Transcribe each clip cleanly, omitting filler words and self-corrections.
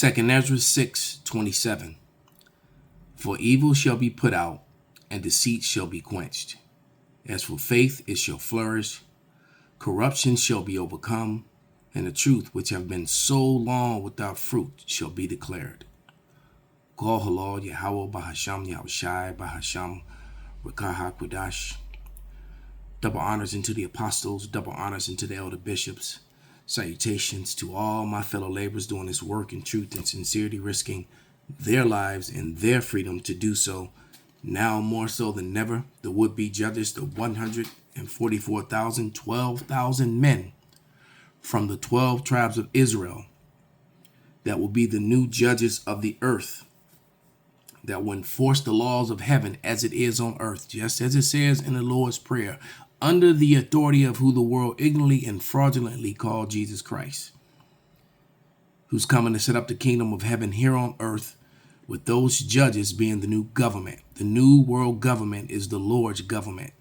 2 Ezra 6:27. For evil shall be put out, and deceit shall be quenched. As for faith, it shall flourish. Corruption shall be overcome, and the truth which have been so long without fruit shall be declared. Kol halal Yahweh Bahasham Yahushai Bahasham Rakaha Kudash. Double honors into the apostles, double honors into the elder bishops. Salutations to all my fellow laborers doing this work in truth and sincerity, risking their lives and their freedom to do so. Now more so than ever, the would-be judges, the 144,000, 12,000 men from the 12 tribes of Israel that will be the new judges of the earth, that will enforce the laws of heaven as it is on earth, just as it says in the Lord's Prayer, under the authority of who the world ignorantly and fraudulently called Jesus Christ, who's coming to set up the kingdom of heaven here on earth, with those judges being the new government. The new world government is the Lord's government,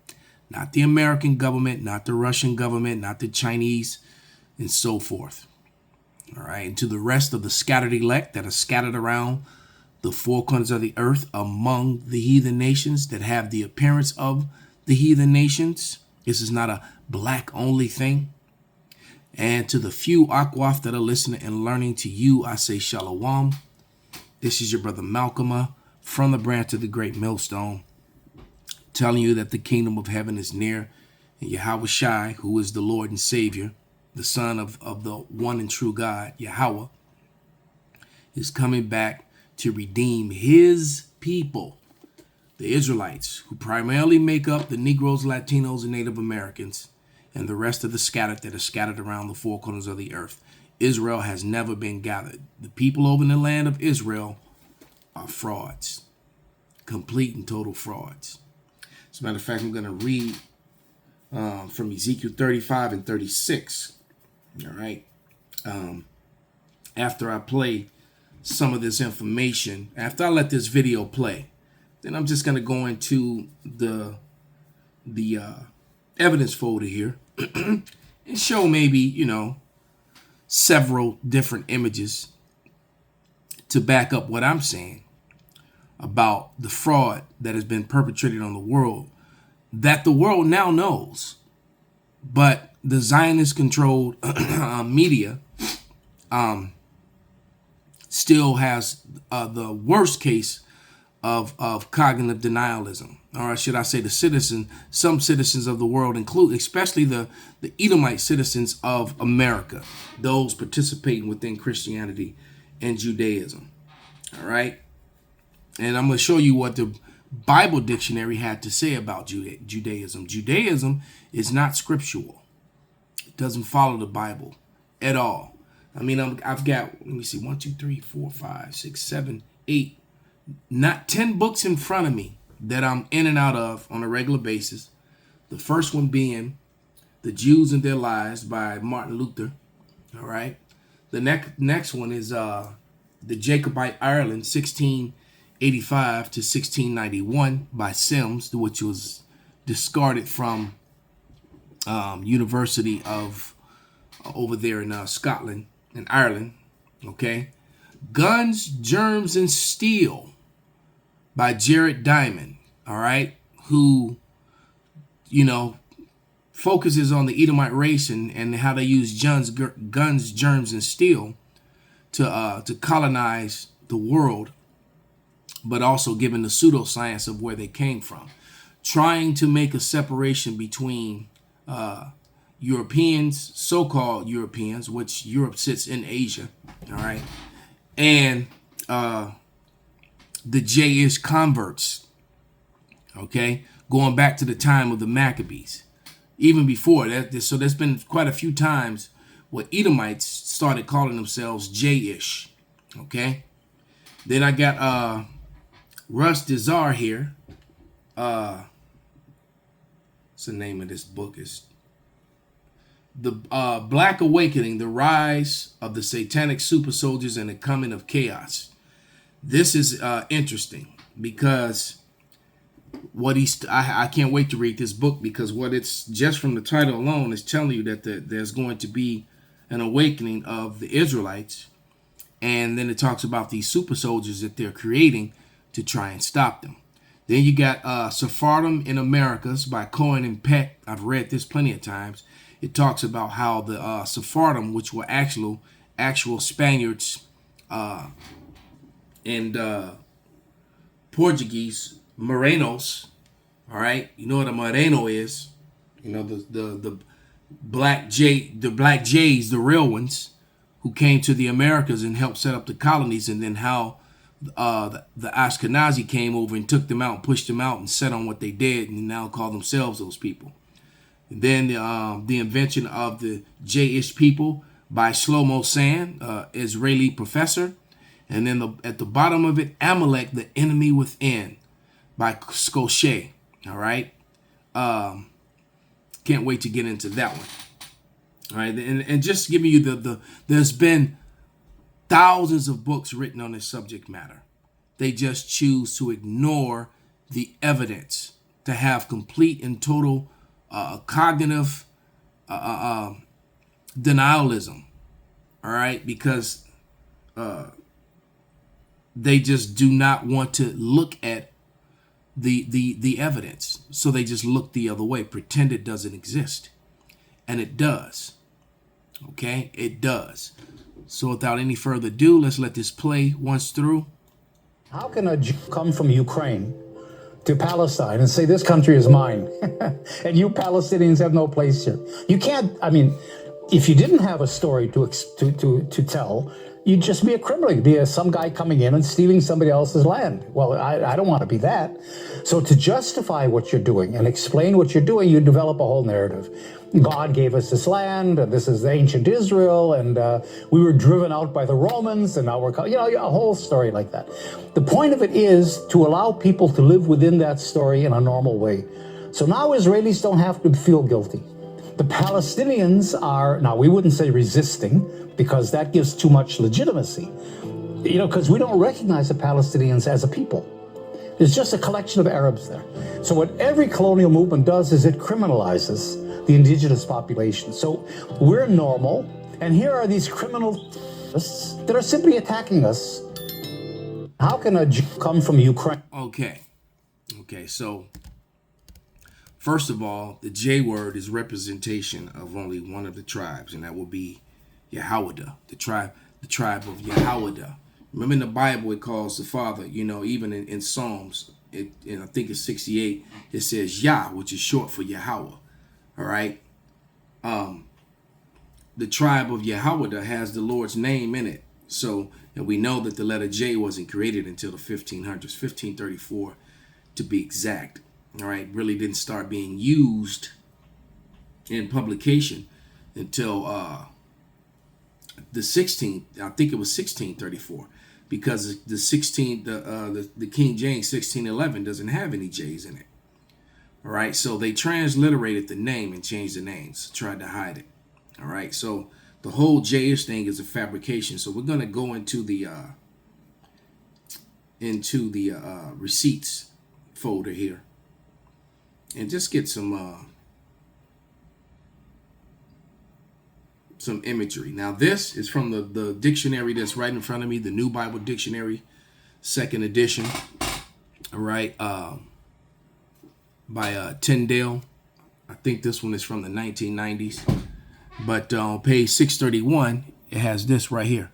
not the American government, not the Russian government, not the Chinese, and so forth. All right. And to the rest of the scattered elect that are scattered around the four corners of the earth among the heathen nations that have the appearance of the heathen nations. This is not a black only thing. And to the few Akwaf that are listening and learning, to you, I say Shalom. This is your brother Malcolm from the branch of the great millstone, telling you that the kingdom of heaven is near. And Yahweh Shai, who is the Lord and Savior, the Son of the one and true God, Yahweh, is coming back to redeem his people, the Israelites, who primarily make up the Negroes, Latinos, and Native Americans, and the rest of the scattered that are scattered around the four corners of the earth. Israel has never been gathered. The people over in the land of Israel are frauds, complete and total frauds. As a matter of fact, I'm going to read from Ezekiel 35 and 36. All right. After I play some of this information, after I let this video play, then I'm just going to go into the evidence folder here and show maybe, several different images to back up what I'm saying about the fraud that has been perpetrated on the world, that the world now knows. But the Zionist-controlled media still has the worst case of cognitive denialism, or should I say some citizens of the world, include especially the Edomite citizens of America, those participating within Christianity and Judaism. All right. And I'm going to show you what the Bible dictionary had to say about Judaism. Judaism is not scriptural. It doesn't follow the Bible at all. I mean, I've got, let me see, 1, 2, 3, 4, 5, 6, 7, 8, not 10 books in front of me that I'm in and out of on a regular basis. The first one being The Jews and Their Lies by Martin Luther. All right. The next one is The Jacobite Ireland, 1685 to 1691 by Sims, which was discarded from University of over there in Scotland and Ireland. Okay. Guns, Germs, and Steel by Jared Diamond, all right, who, focuses on the Edomite race and how they use guns, germs, and steel to colonize the world, but also given the pseudoscience of where they came from, trying to make a separation between Europeans, so-called Europeans, which Europe sits in Asia, all right, and the J-ish converts, okay, going back to the time of the Maccabees, even before that. So there's been quite a few times where Edomites started calling themselves J-ish, okay. Then I got Russ Khazar here. What's the name of this book? Is The Black Awakening, The Rise of the Satanic Super Soldiers and the Coming of Chaos. This is interesting because what I can't wait to read this book, because what it's just from the title alone is telling you that there's going to be an awakening of the Israelites And then it talks about these super soldiers that they're creating to try and stop them. Then you got Sephardim in Americas by Cohen and Peck. I've read this plenty of times. It talks about how the Sephardim, which were actual Spaniards and Portuguese, Morenos. All right, you know what a Moreno is. You know the black Jays, the real ones, who came to the Americas and helped set up the colonies, and then how the Ashkenazi came over and took them out and pushed them out and set on what they did, and now call themselves those people. And then the invention of the Jayish people by Shlomo Sand, Israeli professor. And then at the bottom of it, Amalek, the enemy within, by Scochet. All right. Can't wait to get into that one. All right. And just giving you there's been thousands of books written on this subject matter. They just choose to ignore the evidence, to have complete and total cognitive denialism. All right. Because they just do not want to look at the evidence. So they just look the other way, pretend it doesn't exist. And it does. Okay, it does. So without any further ado, let's let this play once through. How can a Jew come from Ukraine to Palestine and say this country is mine and you Palestinians have no place here? You can't. I mean, if you didn't have a story to tell, you'd just be a criminal. You'd be some guy coming in and stealing somebody else's land. Well, I don't want to be that. So to justify what you're doing and explain what you're doing, you develop a whole narrative. God gave us this land, and this is ancient Israel, and we were driven out by the Romans, and now we're, a whole story like that. The point of it is to allow people to live within that story in a normal way. So now Israelis don't have to feel guilty. The Palestinians are, now we wouldn't say resisting, because that gives too much legitimacy, because we don't recognize the Palestinians as a people. There's just a collection of Arabs there. So what every colonial movement does is it criminalizes the indigenous population. So we're normal, and here are these criminals that are simply attacking us. How can a Jew come from Ukraine? Okay, so first of all, the J word is representation of only one of the tribes, and that will be Yahawada, the tribe of Yahawada. Remember in the Bible, it calls the Father, even in Psalms, and I think it's 68, it says Yah, which is short for Yahweh. All right. The tribe of Yahawada has the Lord's name in it. So, and we know that the letter J wasn't created until the 1500s, 1534 to be exact. All right. Really didn't start being used in publication until the 16th, I think it was 1634, because the 16th, the King James 1611 doesn't have any J's in it. All right, so they transliterated the name and changed the names, tried to hide it. All right, so the whole J-ish thing is a fabrication. So we're gonna go into the receipts folder here and just get some imagery. Now this is from the dictionary that's right in front of me, the New Bible Dictionary, 2nd edition. All right. By Tyndale. I think this one is from the 1990s. But on page 631, it has this right here.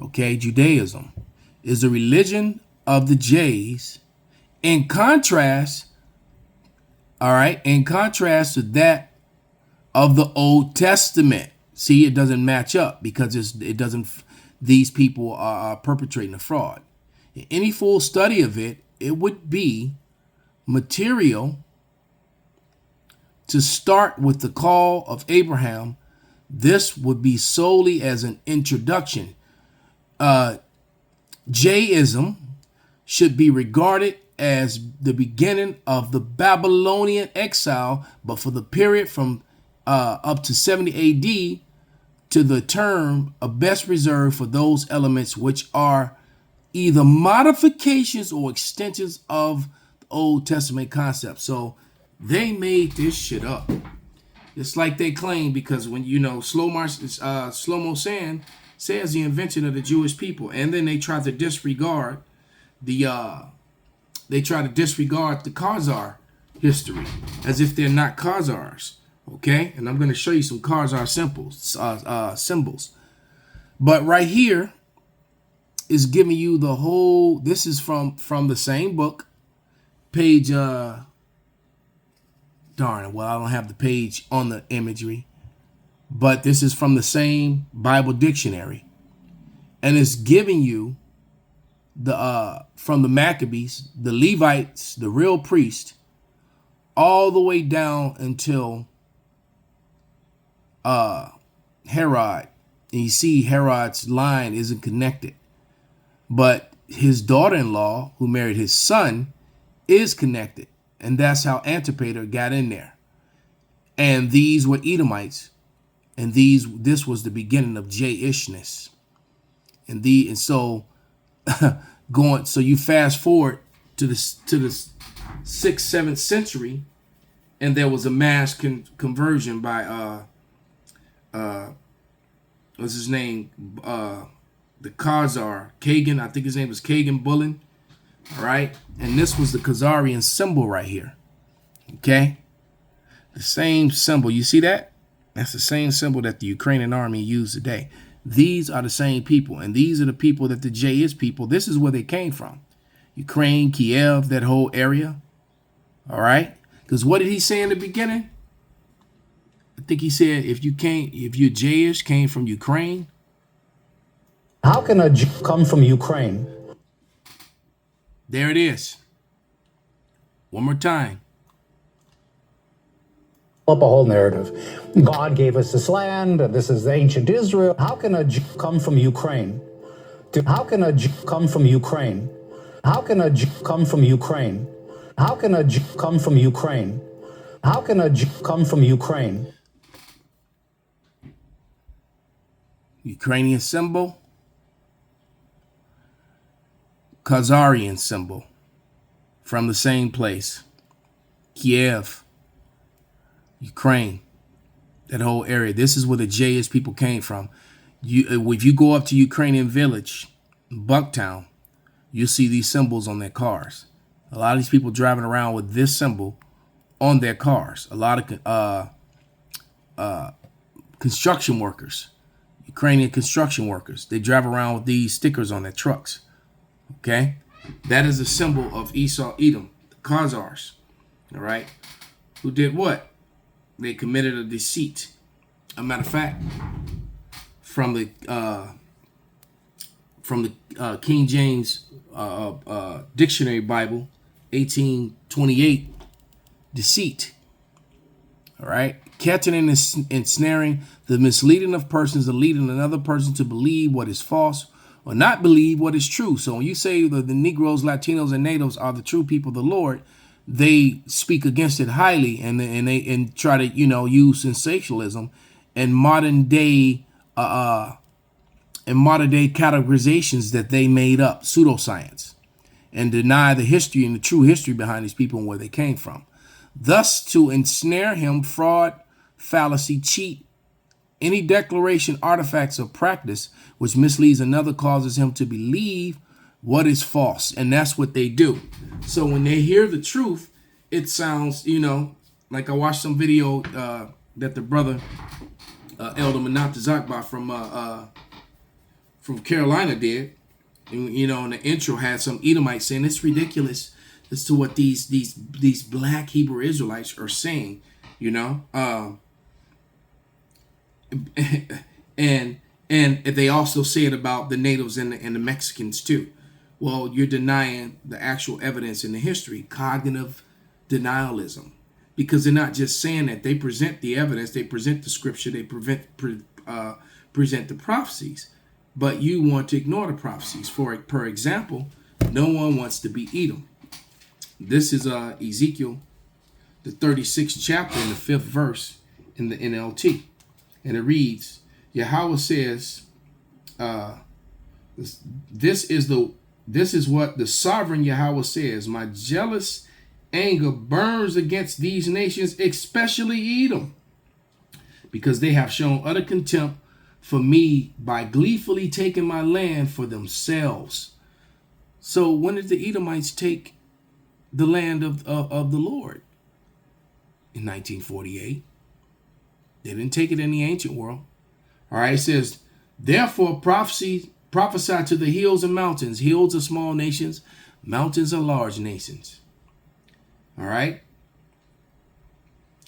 Okay, Judaism is a religion of the Jays in contrast to that of the Old Testament. See, it doesn't match up because these people are perpetrating a fraud. In any full study of it, it would be material to start with the call of Abraham. This would be solely as an introduction. Jayism should be regarded as the beginning of the Babylonian exile, but for the period from up to 70 AD to the term of best reserved for those elements which are either modifications or extensions of the Old Testament concept. So they made this shit up. It's like they claim, because when Shlomo Sand says the invention of the Jewish people. And then they try to disregard the Khazar history as if they're not Khazars. Okay, and I'm going to show you some Khazar symbols. But right here is giving you the whole. This is from the same book, page. Darn, well, I don't have the page on the imagery, but this is from the same Bible dictionary, and it's giving you the from the Maccabees, the Levites, the real priest, all the way down until Herod. And you see Herod's line isn't connected, but his daughter-in-law, who married his son, is connected, and that's how Antipater got in there. And these were Edomites, and this was the beginning of Jay-ishness. And so so you fast forward to the 6th, 7th century, and there was a mass conversion by what's his name? The Khazar, Kagan, I think his name was Kagan Bullen. All right. And this was the Khazarian symbol right here. Okay. The same symbol. You see that? That's the same symbol that the Ukrainian army used today. These are the same people. And these are the people that the J people. This is where they came from. Ukraine, Kiev, that whole area. All right. Because what did he say in the beginning? I think he said, if you're Jayish, came from Ukraine. How can a Jew come from Ukraine? There it is. One more time. Up a whole narrative. God gave us this land, and this is the ancient Israel. How can a Jew come from Ukraine? How can a Jew come from Ukraine? How can a Jew come from Ukraine? How can a Jew come from Ukraine? How can a Jew come from Ukraine? Ukrainian symbol, Khazarian symbol, from the same place. Kiev, Ukraine, that whole area. This is where the Jayish people came from. If you go up to Ukrainian village, Bucktown, you'll see these symbols on their cars. A lot of these people driving around with this symbol on their cars. A lot of construction workers. Ukrainian construction workers. They drive around with these stickers on their trucks. Okay? That is a symbol of Edom, the Khazars. All right? Who did what? They committed a deceit. A matter of fact, from the King James Dictionary Bible, 1828, deceit. All right? Catching and ensnaring, the misleading of persons, the leading another person to believe what is false or not believe what is true. So when you say that the Negroes, Latinos, and Natives are the true people of the Lord, they speak against it highly, and try to use sensationalism and modern day categorizations that they made up, pseudoscience, and deny the history and the true history behind these people and where they came from. Thus, to ensnare him, fraud, fallacy, cheat, any declaration, artifacts, or practice which misleads another causes him to believe what is false. And that's what they do. So when they hear the truth, it sounds, like I watched some video that the brother Elder Manat Zakba from Carolina did. And, in the intro had some Edomites saying it's ridiculous as to what these black Hebrew Israelites are saying, and they also say it about the natives and the Mexicans too. Well, you're denying the actual evidence in the history, cognitive denialism, because they're not just saying that. They present the evidence, they present the scripture, they present the prophecies, but you want to ignore the prophecies. Per example, no one wants to be Edom. This is Ezekiel, the 36th chapter, in the 5th verse in the NLT. And it reads, Yahweh says, this is what the sovereign Yahweh says. My jealous anger burns against these nations, especially Edom, because they have shown utter contempt for me by gleefully taking my land for themselves. So when did the Edomites take the land of the Lord? In 1948. They didn't take it in the ancient world. All right, it says, therefore prophesy to the hills and mountains. Hills are small nations, mountains are large nations. All right.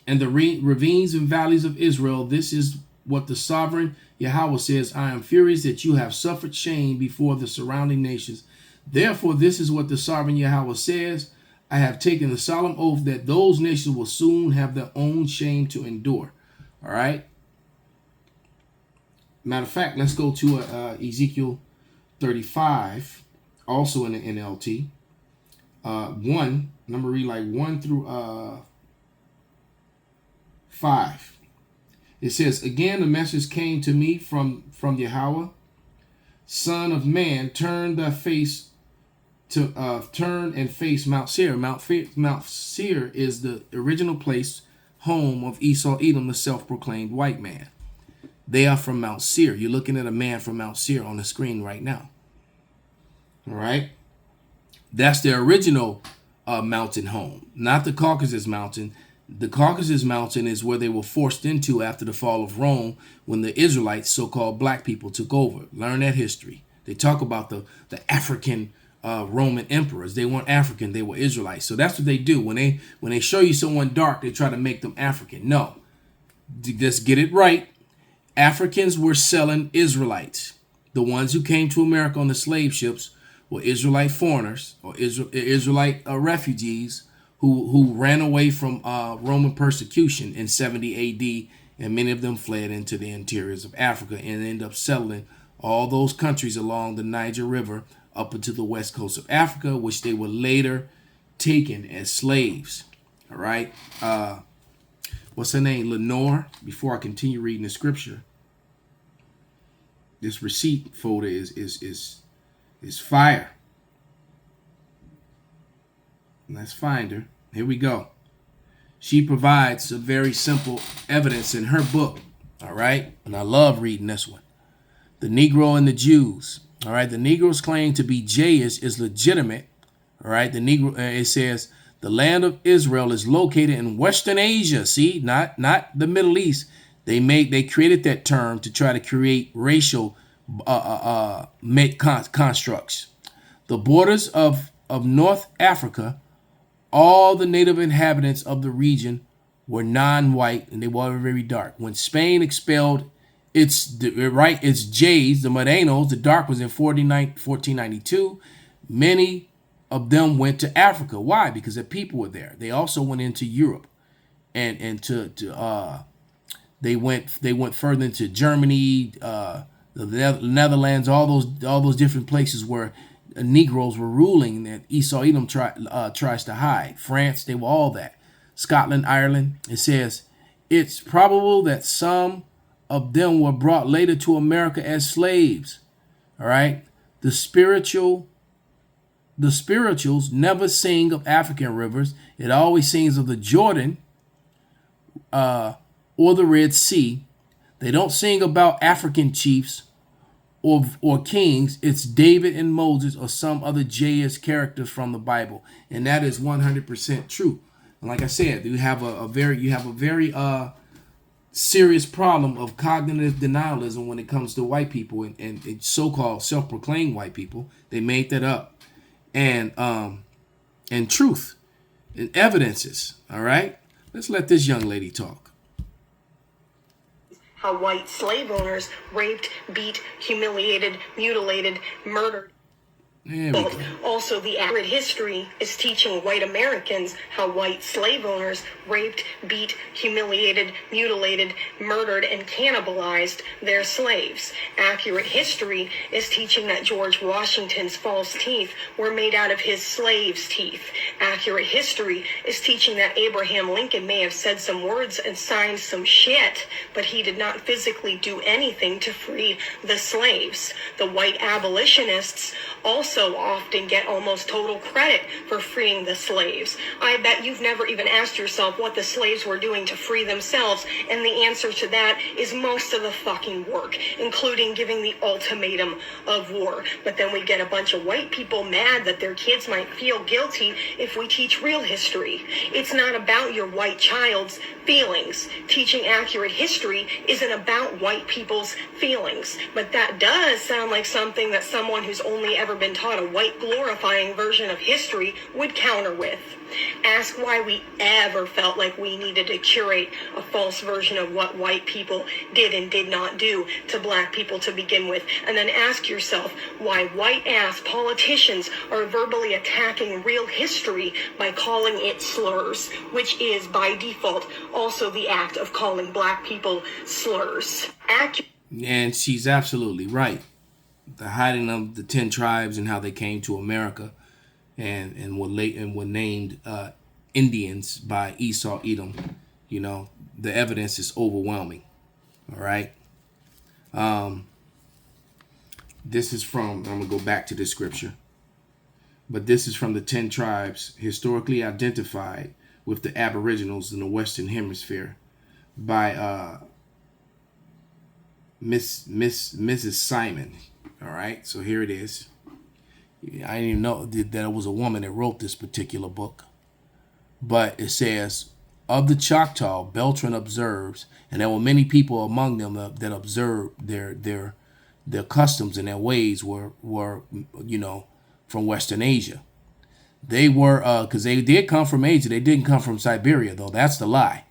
And the ravines and valleys of Israel, this is what the sovereign Yahweh says, I am furious that you have suffered shame before the surrounding nations. Therefore, this is what the sovereign Yahweh says, I have taken the solemn oath that those nations will soon have their own shame to endure. All right. Matter of fact, let's go to Ezekiel 35, also in the NLT. 1, I'm going to read like 1 through 5. It says, again, the message came to me from Yahweh, Son of man, turn and face Mount Seir. Mount Seir is the original place, home of Esau, Edom, the self-proclaimed white man. They are from Mount Seir. You're looking at a man from Mount Seir on the screen right now. All right. That's their original mountain home, not the Caucasus Mountain. The Caucasus Mountain is where they were forced into after the fall of Rome when the Israelites, so-called black people, took over. Learn that history. They talk about the African Roman emperors. They weren't African. They were Israelites. So that's what they do. When they show you someone dark, they try to make them African. No. Just get it right. Africans were selling Israelites. The ones who came to America on the slave ships were Israelite foreigners or Israelite refugees who ran away from Roman persecution in 70 AD, and many of them fled into the interiors of Africa and ended up settling all those countries along the Niger River up into the west coast of Africa, which they were later taken as slaves. All right. What's her name? Lenore. Before I continue reading the scripture, this receipt folder is fire. Let's find her. Here we go. She provides a very simple evidence in her book. All right. And I love reading this one. The Negro and the Jews. All right. The Negroes claim to be Jayish is legitimate. All right. The Negro, it says the land of Israel is located in Western Asia. See, not the Middle East. They created that term to try to create racial constructs. The borders of North Africa, all the native inhabitants of the region were non-white and they were very dark. When Spain expelled its Jays, the Morenos, the dark was in 1492. Many of them went to Africa. Why? Because the people were there. They also went into Europe and they went further into Germany, the Netherlands, all those different places where Negroes were ruling that Esau Edom tries to hide. France, they were all that. Scotland, Ireland. It says it's probable that some of them were brought later to America as slaves. All right. The spirituals never sing of African rivers. It always sings of the Jordan or the Red Sea. They don't sing about African chiefs or kings. It's David and Moses or some other Jayish characters from the Bible, and that is 100% true. And like I said, you have a very serious problem of cognitive denialism when it comes to white people and so-called self-proclaimed white people. They made that up, and truth and evidences. All right, let's let this young lady talk. How white slave owners raped, beat, humiliated, mutilated, murdered. Also, the accurate history is teaching white Americans how white slave owners raped, beat, humiliated, mutilated, murdered, and cannibalized their slaves. Accurate history is teaching that George Washington's false teeth were made out of his slaves' teeth. Accurate history is teaching that Abraham Lincoln may have said some words and signed some shit, but he did not physically do anything to free the slaves. The white abolitionists also also often get almost total credit for freeing the slaves. I bet you've never even asked yourself what the slaves were doing to free themselves, and the answer to that is most of the fucking work, including giving the ultimatum of war. But then we get a bunch of white people mad that their kids might feel guilty if we teach real history. It's not about your white child's feelings. Teaching accurate history isn't about white people's feelings. But that does sound like something that someone who's only ever been taught a white glorifying version of history would counter with. Ask why we ever felt like we needed to curate a false version of what white people did and did not do to black people to begin with. And then ask yourself why white-ass politicians are verbally attacking real history by calling it slurs, which is, by default, also the act of calling black people slurs. And she's absolutely right. The hiding of the 10 tribes and how they came to America and were named Indians by Esau, Edom. You know, the evidence is overwhelming. All right. This is from, I'm going to go back to this scripture. But this is from the 10 tribes historically identified with the Aboriginals in the Western Hemisphere by Mrs. Simon. All right. So here it is. I didn't even know that it was a woman that wrote this particular book. But it says, of the Choctaw, Beltran observes, and there were many people among them that observed their customs and their ways were from Western Asia. They were, because they did come from Asia. They didn't come from Siberia, though. That's the lie.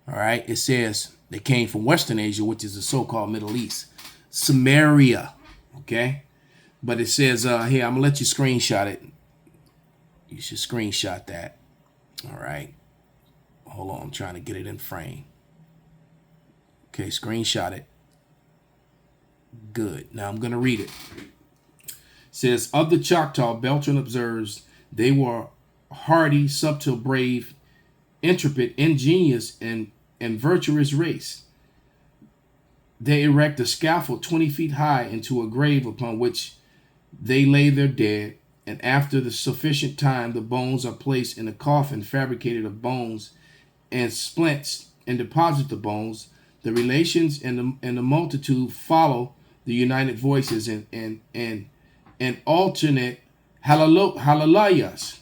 All right. It says they came from Western Asia, which is the so-called Middle East. Samaria. Okay. But it says here, I'm going to let you screenshot it. You should screenshot that. All right. Hold on. I'm trying to get it in frame. Okay. Screenshot it. Good. Now I'm going to read it. It says, of the Choctaw, Beltran observes, they were hardy, subtle, brave, intrepid, ingenious, and virtuous race. They erect a scaffold 20 feet high into a grave upon which they lay their dead, and after the sufficient time, the bones are placed in a coffin fabricated of bones and splints, and deposit the bones. The relations and the multitude follow the united voices and alternate hallelujahs.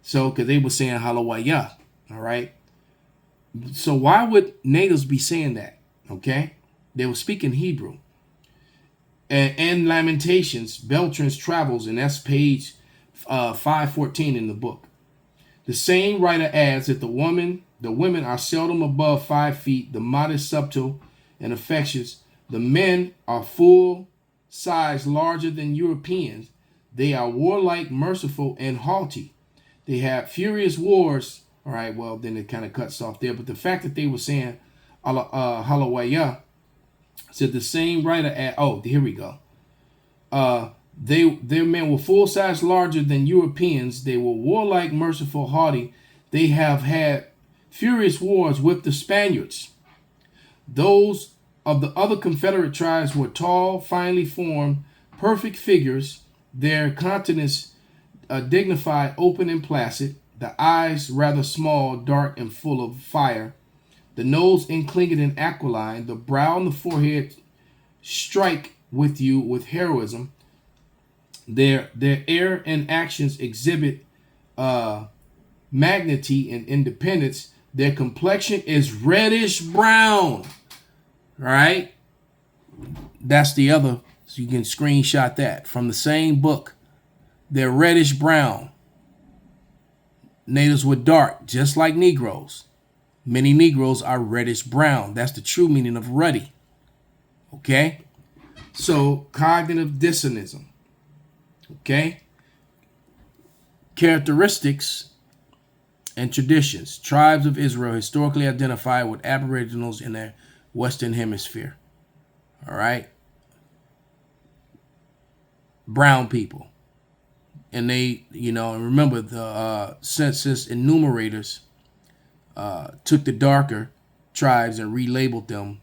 So, because they were saying hallelujah, all right? So why would natives be saying that? Okay? They were speaking Hebrew. And Lamentations, Beltran's travels, and that's page 514 in the book. The same writer adds that the women are seldom above 5 feet, the modest, subtle, and affectious. The men are full size, larger than Europeans. They are warlike, merciful, and haughty. They have furious wars. All right, well, then it kind of cuts off there. But the fact that they were saying hallelujah, said the same writer at, here we go. Their men were full size, larger than Europeans. They were warlike, merciful, haughty. They have had furious wars with the Spaniards. Those of the other Confederate tribes were tall, finely formed, perfect figures. Their countenance dignified, open, and placid. The eyes rather small, dark, and full of fire. The nose inclined and aquiline. The brow and the forehead strike with you with heroism. Their air and actions exhibit magnanimity and independence. Their complexion is reddish brown. Right? That's the other. So you can screenshot that from the same book. They're reddish brown. Natives were dark, just like Negroes. Many Negroes are reddish brown. That's the true meaning of ruddy. Okay? So, cognitive dissonance. Okay? Characteristics and traditions. Tribes of Israel historically identified with Aboriginals in the Western Hemisphere. All right? Brown people. And they, remember the census enumerators took the darker tribes and relabeled them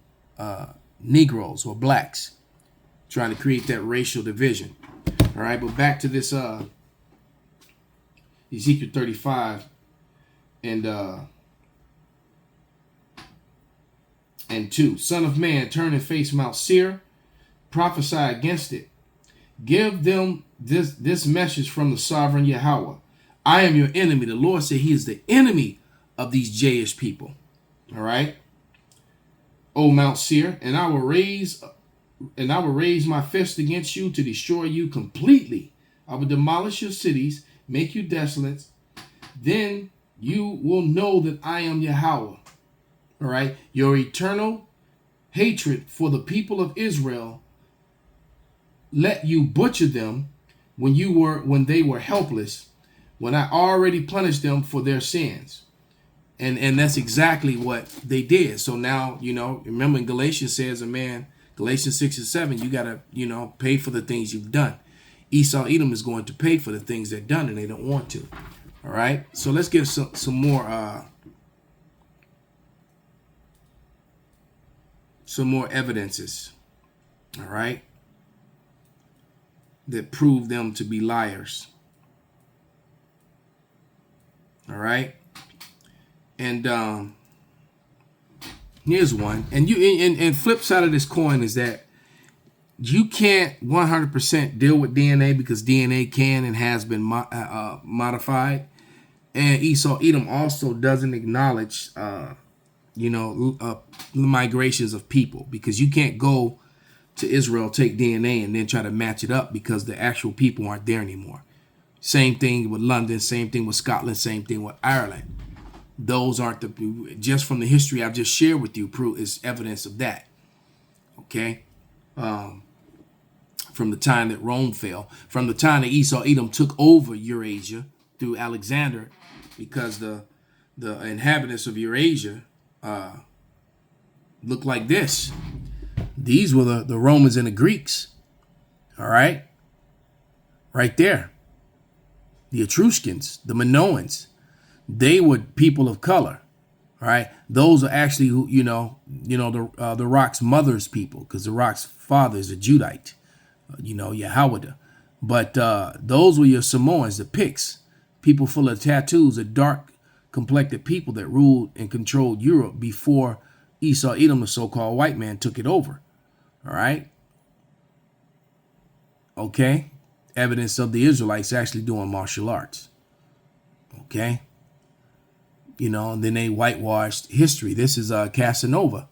Negroes or blacks, trying to create that racial division. All All right, but back to this Ezekiel 35 and 2. Son of man, turn and face Mount Seir, prophesy against it. Give them this message from the sovereign Yahweh. I am your enemy. The Lord said he is the enemy of these Jayish people. All right. O Mount Seir, and I will raise my fist against you to destroy you completely. I will demolish your cities, make you desolate. Then you will know that I am Yahweh. All right. Your eternal hatred for the people of Israel let you butcher them when they were helpless, when I already punished them for their sins. And that's exactly what they did. So now, remember in Galatians says Galatians 6 and 7, you got to, pay for the things you've done. Esau, Edom is going to pay for the things they've done and they don't want to. All right. So let's get some more evidences. All right. That prove them to be liars. All right. And here's one. And flip side of this coin is that you can't 100% deal with DNA because DNA can and has been modified. And Esau Edom also doesn't acknowledge, migrations of people, because you can't go to Israel, take DNA, and then try to match it up because the actual people aren't there anymore. Same thing with London, same thing with Scotland, same thing with Ireland. Those aren't just from the history I've just shared with you, is evidence of that. Okay. From the time that Rome fell, from the time that Esau Edom took over Eurasia through Alexander, because the inhabitants of Eurasia looked like this. These were the Romans and the Greeks. All right. Right there. The Etruscans, the Minoans, they were people of color. All right. Those are actually the Rock's mother's people, because the Rock's father is a Judite, Yahweh. But those were your Samoans, the Picts, people full of tattoos, the dark complected people that ruled and controlled Europe before Esau Edom, the so-called white man, took it over. All right. Okay. Evidence of the Israelites actually doing martial arts. Okay. And then they whitewashed history. This is Casanova.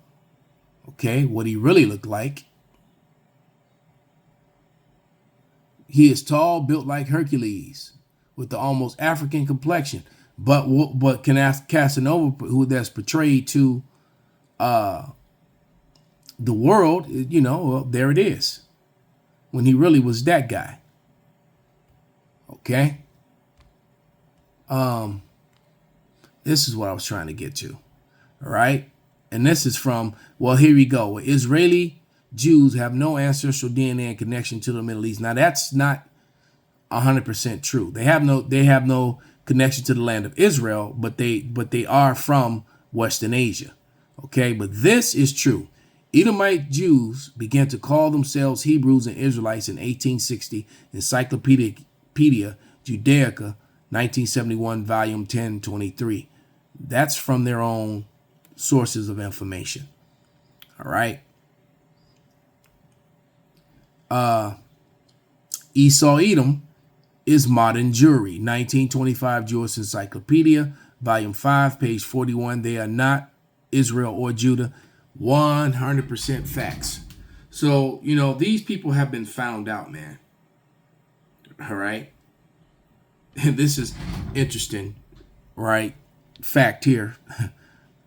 Okay. What he really looked like. He is tall, built like Hercules, with the almost African complexion. But can ask Casanova, who that's portrayed to the world, there it is. When he really was that guy. Okay. This is what I was trying to get to. All right. And this is from, here we go. Israeli Jews have no ancestral DNA connection to the Middle East. Now that's not 100% true. They have no connection to the land of Israel, but they are from Western Asia. Okay. But this is true. Edomite Jews began to call themselves Hebrews and Israelites in 1860. Encyclopedia Judaica, 1971, volume 1023. That's from their own sources of information. All right. Esau Edom is modern Jewry, 1925, Jewish Encyclopedia, volume 5, page 41. They are not Israel or Judah. 100% facts. So, these people have been found out, man. All right. And this is interesting, right? Fact here.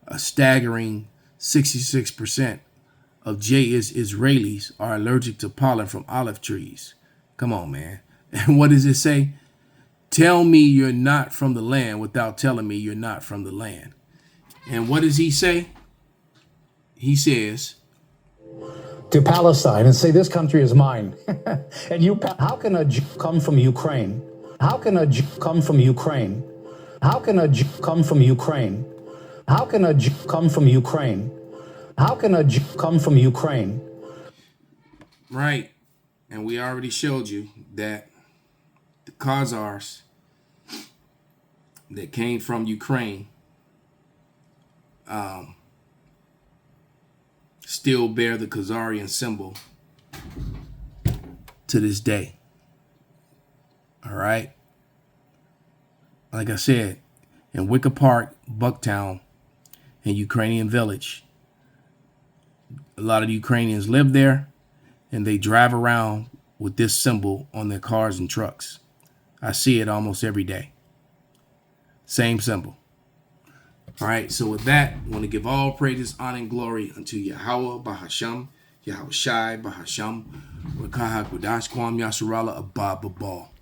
A staggering 66% of Israelis are allergic to pollen from olive trees. Come on, man. And what does it say? Tell me you're not from the land without telling me you're not from the land. And what does he say? He says to Palestine and say, this country is mine. And how can a Jew come from Ukraine? How can a Jew come from Ukraine? How can a Jew come from Ukraine? How can a Jew come from Ukraine? How can a Jew come from Ukraine? Right. And we already showed you that the Khazars that came from Ukraine still bear the Khazarian symbol to this day. All right. Like I said, in Wicker Park, Bucktown, and Ukrainian Village, a lot of the Ukrainians live there, and they drive around with this symbol on their cars and trucks. I see it almost every day. Same symbol. All right, so with that, I want to give all praises, honor, and glory unto Yahweh, Bahasham, Yahweh Shai, Bahasham, Rakaha, Gudash, Kwam, Yasharala, Abba, Babal.